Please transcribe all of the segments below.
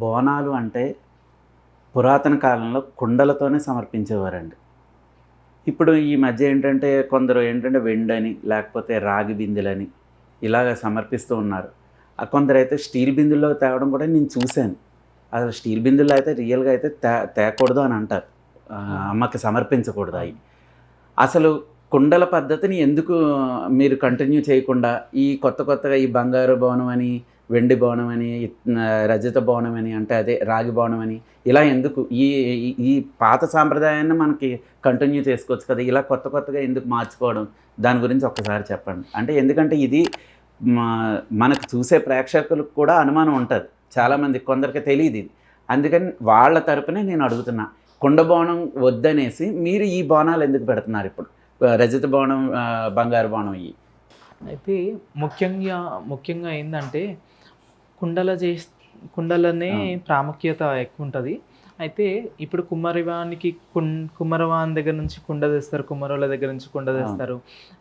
బోనాలు అంటే పురాతన కాలంలో కుండలతోనే సమర్పించేవారండి. ఇప్పుడు ఈ మధ్య ఏంటంటే కొందరు ఏంటంటే వెండని, లేకపోతే రాగి బిందెలని ఇలాగ సమర్పిస్తూ ఉన్నారు. కొందరైతే స్టీల్ బిందెల్లో తేవడం కూడా నేను చూశాను. అసలు స్టీల్ బిందెల్లో అయితే రియల్‌గా అయితే తేకూడదు అని అంటారు. అమ్మకి సమర్పించకూడదు అయి. అసలు కుండల పద్ధతిని ఎందుకు మీరు కంటిన్యూ చేయకుండా ఈ కొత్తగా ఈ బంగారు బోనం అని, వెండి బోనం అని, రజత బోనం అని, అంటే అదే రాగి బోనం అని ఇలా ఎందుకు ఈ ఈ పాత సాంప్రదాయాన్ని మనకి కంటిన్యూ చేసుకోవచ్చు కదా! ఇలా కొత్తగా ఎందుకు మార్చుకోవడం? దాని గురించి ఒక్కసారి చెప్పండి. అంటే ఎందుకంటే ఇది మనకు చూసే ప్రేక్షకులకు కూడా అనుమానం ఉంటది. చాలామంది కొందరికి తెలీదిది. అందుకని వాళ్ళ తరపునే నేను అడుగుతున్నా. కుండ బోనం వద్దనేసి మీరు ఈ బోనాలు ఎందుకు పెడుతున్నారు ఇప్పుడు? రజత బోనం, బంగారు బోనం ఇయి. అయితే ముఖ్యంగా ఏందంటే కుండలనే ప్రాముఖ్యత ఎక్కువ ఉంటుంది. అయితే ఇప్పుడు కుమ్మరవాని దగ్గర నుంచి కుండ తెస్తారు, కుమ్మరోళ్ళ దగ్గర నుంచి కుండ తెస్తారు.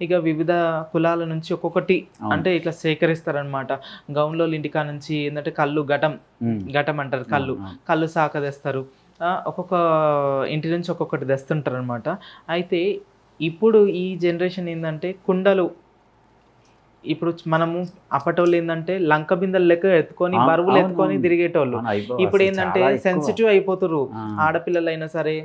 ఇక వివిధ కులాల నుంచి ఒక్కొక్కటి అంటే ఇట్లా సేకరిస్తారనమాట. గౌన్లోళ్ళ ఇంటికా నుంచి ఏంటంటే ఘటం అంటారు, కళ్ళు సాక తెస్తారు. ఒక్కొక్క ఇంటి నుంచి ఒక్కొక్కటి తెస్తుంటారు అనమాట. అయితే ఇప్పుడు ఈ జనరేషన్ ఏంటంటే కుండలు ఇప్పుడు మనము అప్పటోళ్ళు ఏంటంటే లంక బిందెలు లెక్క ఎత్తుకొని బరువులు ఎత్తుకొని తిరిగేటోళ్ళు. ఇప్పుడు ఏంటంటే సెన్సిటివ్ అయిపోతారు. ఆడపిల్లలైనా సరే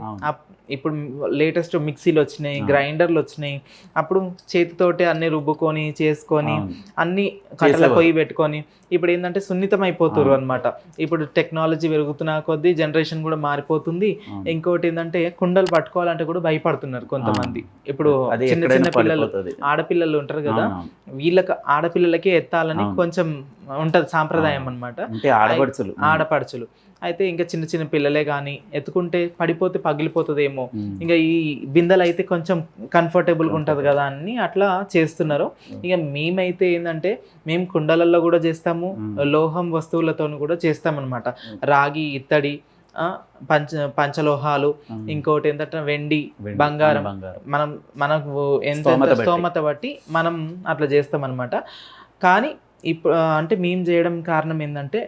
ఇప్పుడు లేటెస్ట్ మిక్సీలు వచ్చినాయి, గ్రైండర్లు వచ్చినాయి. అప్పుడు చేతితోటే అన్ని రుబ్బుకొని చేసుకొని అన్ని కట్టెల పొయ్యి పెట్టుకొని ఇప్పుడు ఏంటంటే సున్నితం అయిపోతారు అనమాట. ఇప్పుడు టెక్నాలజీ పెరుగుతున్న కొద్దీ జనరేషన్ కూడా మారిపోతుంది. ఇంకోటి ఏంటంటే కుండలు పట్టుకోవాలంటే కూడా భయపడుతున్నారు కొంతమంది. ఇప్పుడు చిన్న పిల్లలు, ఆడపిల్లలు ఉంటారు కదా, ఆడపిల్లలకే ఎత్తాలని కొంచెం ఉంటది సాంప్రదాయం అనమాట. ఆడపడుచులు అయితే ఇంకా చిన్న పిల్లలే కానీ ఎత్తుకుంటే పడిపోతే పగిలిపోతుందేమో, ఇంకా ఈ బిందెలు అయితే కొంచెం కంఫర్టబుల్గా ఉంటుంది కదా అని అట్లా చేస్తున్నారు. ఇక మేమైతే ఏంటంటే మేము కుండలలో కూడా చేస్తాము, లోహం వస్తువులతో కూడా చేస్తామన్నమాట. రాగి, ఇత్తడి, పంచలోహాలు, ఇంకోటి ఏంటంటే వెండి, బంగారం, మనకు ఎంత స్తోమత బట్టి మనం అట్లా చేస్తాం అనమాట. కానీ ఇప్పుడు అంటే మేము చేయడం కారణం ఏంటంటే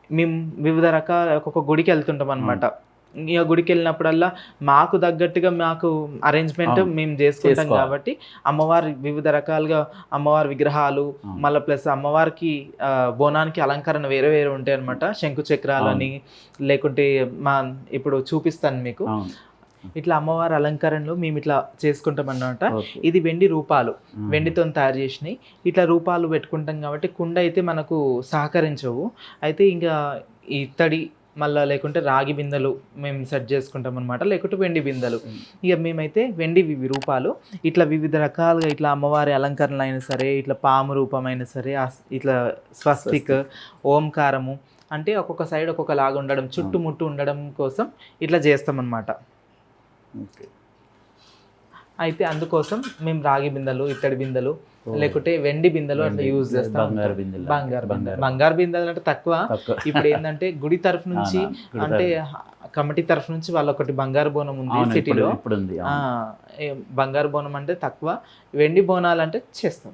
మేము వివిధ రకాల ఒక్కొక్క గుడికి వెళ్తుంటాం అనమాట. ఇక గుడికి వెళ్ళినప్పుడల్లా మాకు తగ్గట్టుగా మాకు అరేంజ్మెంట్ మేము చేసుకుంటాం కాబట్టి అమ్మవారి వివిధ రకాలుగా అమ్మవారి విగ్రహాలు, మళ్ళీ ప్లస్ అమ్మవారికి బోనానికి అలంకరణ వేరే వేరే ఉంటాయి అనమాట. శంకు చక్రాలని, లేకుంటే ఇప్పుడు చూపిస్తాను మీకు. ఇట్లా అమ్మవారి అలంకరణలో మేము ఇట్లా చేసుకుంటాం అన్నమాట. ఇది వెండి రూపాలు, వెండితో తయారు చేసినాయి. ఇట్లా రూపాలు పెట్టుకుంటాం కాబట్టి కుండ అయితే మనకు సహకరించవు. అయితే ఇంకా ఇత్తడి, మళ్ళీ లేకుంటే రాగి బిందెలు మేము సెట్ చేసుకుంటాం అనమాట, లేకుంటే వెండి బిందెలు. ఇక మేమైతే వెండి రూపాలు ఇట్లా వివిధ రకాలుగా ఇట్లా అమ్మవారి అలంకరణలు అయినా సరే, ఇట్లా పాము రూపం అయినా సరే, ఇట్లా స్వస్తిక్, ఓంకారము అంటే ఒక్కొక్క సైడ్ ఒక్కొక్క లాగా ఉండడం, చుట్టుముట్టు ఉండడం కోసం ఇట్లా చేస్తామన్నమాట. అయితే అందుకోసం మేము రాగి బిందెలు, ఇత్తడి బిందెలు, లేకుంటే వెండి బిందెలు అట్లా యూజ్ చేస్తాం. బంగారు బిందెలు అంటే తక్కువ. ఇప్పుడు ఏంటంటే గుడి తరఫు నుంచి అంటే కమిటీ తరఫు నుంచి వాళ్ళ ఒకటి బంగారు బోనం ఉంది సిటీలో. బంగారు బోనం అంటే తక్కువ, వెండి బోనాలు అంటే చేస్తాం.